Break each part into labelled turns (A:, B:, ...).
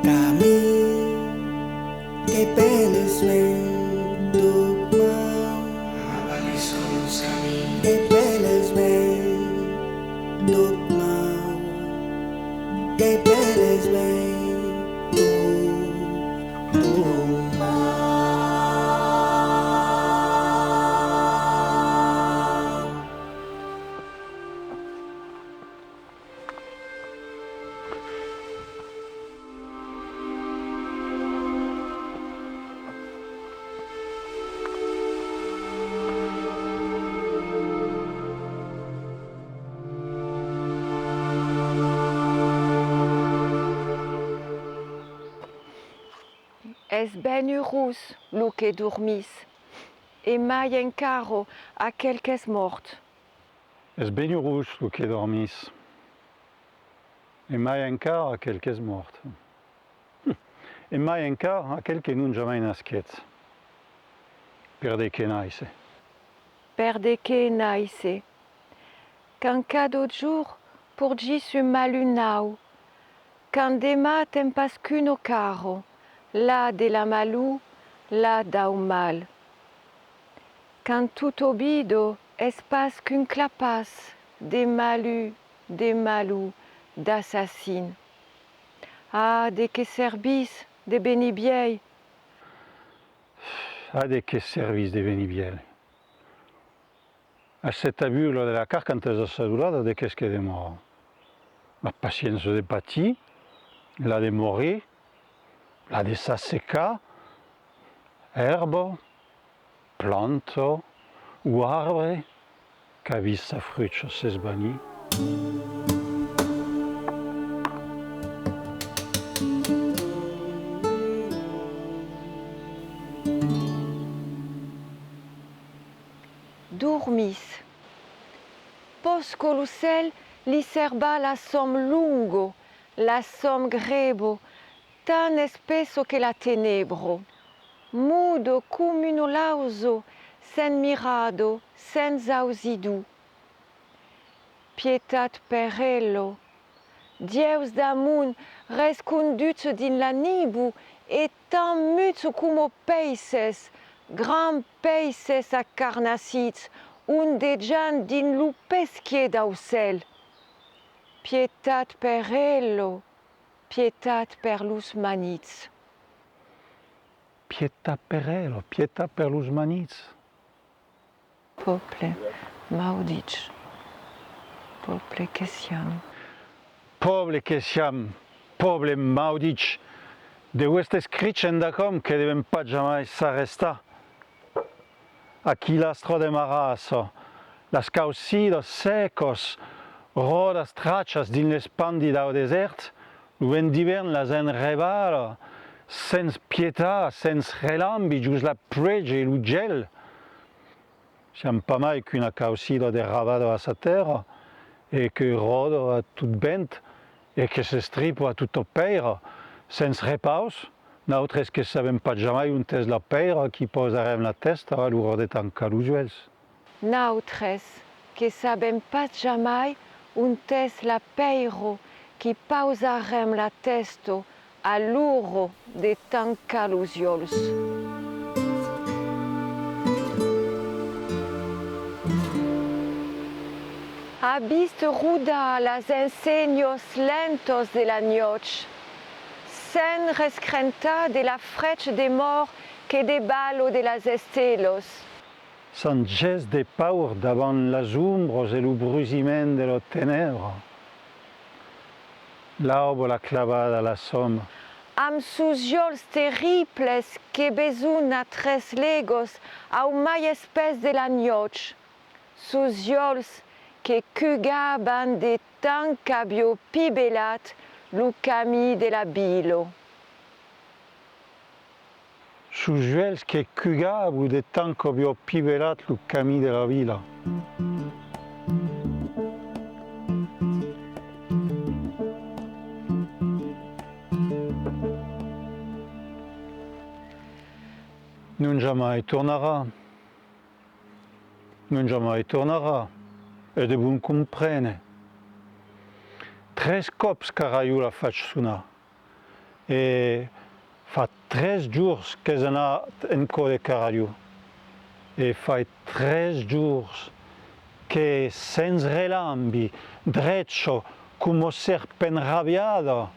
A: Kami kay Peles May Dugmaw Abalisos kami kay Peles May Dugmaw kay Peles May
B: Es ben urus, lu que dormis, e mai encaro a quelques mort.
C: Es benurus lu que dormis, e mai encar a quelques mort. E mai encar a quelques nun jamais nasquet. Perde que naise.
B: Perde que naise. Qu'un cadeau de jour pour Jésus malunau, qu'un dema tempas qu'uno caro, là de la malou, là dau mal. Qu'un tout obido espace qu'une clapasse, des malou, d'assassine. Ah, de que service, de benibiei.
C: Ah, de que service de benibiel. A cet abulo de la carcantesa sadurada de qu'est-ce que de mort. La patience de pati, la de mourir, la de s'assecar, herbe, planto, ou arbre, qu'a vis sa frucha s'esbani.
B: Dormis. Posco lucel li serba la som lungo, la som grebo, tan espeso che la tenebro. Mudo cum uno lauso, sen mirado, sen ausidu. Pietat perello. Dieus d'amun res conduts din la nibu, et tan muts cum peises, gran peises acarnacits, un de jan din lupesquie d'ausel. Pietat perello, pietat per lus manits.
C: Pieta perello, pieta per lus manits.
B: Pople maudic, pople che siam.
C: Poble che siam, poble maudic, de queste scricen da com che devem pas jamais s'arrestar. Aquí l'astro de marasso, las caucidos secos, rodas trachas din l'espandi dau desert, luen d'hivern las enrebalo, sens pietà, sens relambi, gius la prege e l'ugel. Siam pas mai qu'una caucido de rabado a sa terra, e que rodo a tout vent, e que se stripo a tutto peira, sens repaus, nautres que sabem pas jamais un tes la peira qui posarem la testa a l'uro de tan calusuels.
B: Nautres, que sabem pas jamais un tes la peiro, qui pausarem la testo a l'uro de tan calusiols. Habist ruda las enseños lentos de la noche, sen rescrenta de la frech de mort que de balo de las estelos.
C: Sans gest de paur davant las umbros e lo brusiment de lo tenebro. L'aubola clavada a la somme.
B: Am sugiols terribles que besun a tres legos au mai espès de la noche. Sugiols que cugaban de tan cabio pibelat lu cami de la bilo.
C: Sujuels que cugab ou de tanco bio pivelat lo cami de la vila. Non jamais tornarà. Non jamais tornarà. E de bun comprene. Tres cops caraiu la faig sonar. e fa 3 jours que je n'ai encore de caralho. E fa 3 jours que sense relambi, dreccio, come serpent rabiado,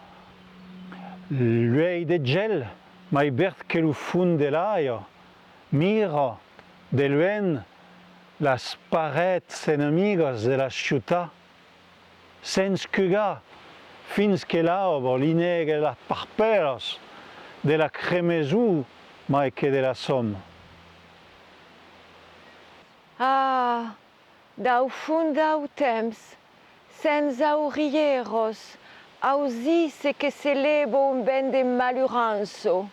C: l'uei de gel, mai verd que lo fund de l'aio, miro de luen las parets enemigos de la ciutat, sens cugar, fins que l'aubo l'ineghe las parperos de la cremesù mai que de la som.
B: Ah, dau fund au temps, sens aurieros, ausisse que se levo un ben de maluranzo.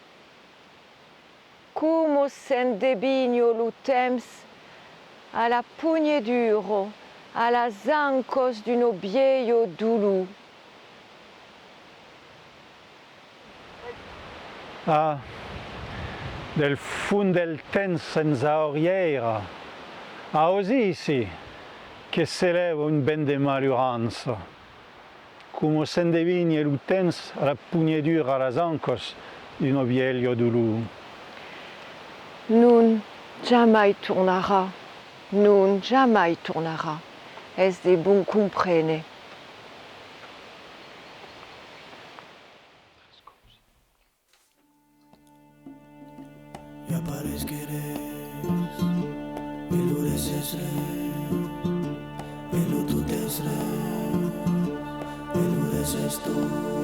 B: Como sen debigno lo temps, a la pugneduro, a las ancos d'un obieio dulu.
C: Ah, del fund del temps senza auriera, ausisse che se levo un ben de maluranza. Come sen devigne lo temps a la pugnedura a las ancos d'un obieio dulu.
B: Nun jamais tournera, nun jamais tournera. Est de bon comprene.
A: Y aparezqueres, eludeces, eludeces tú.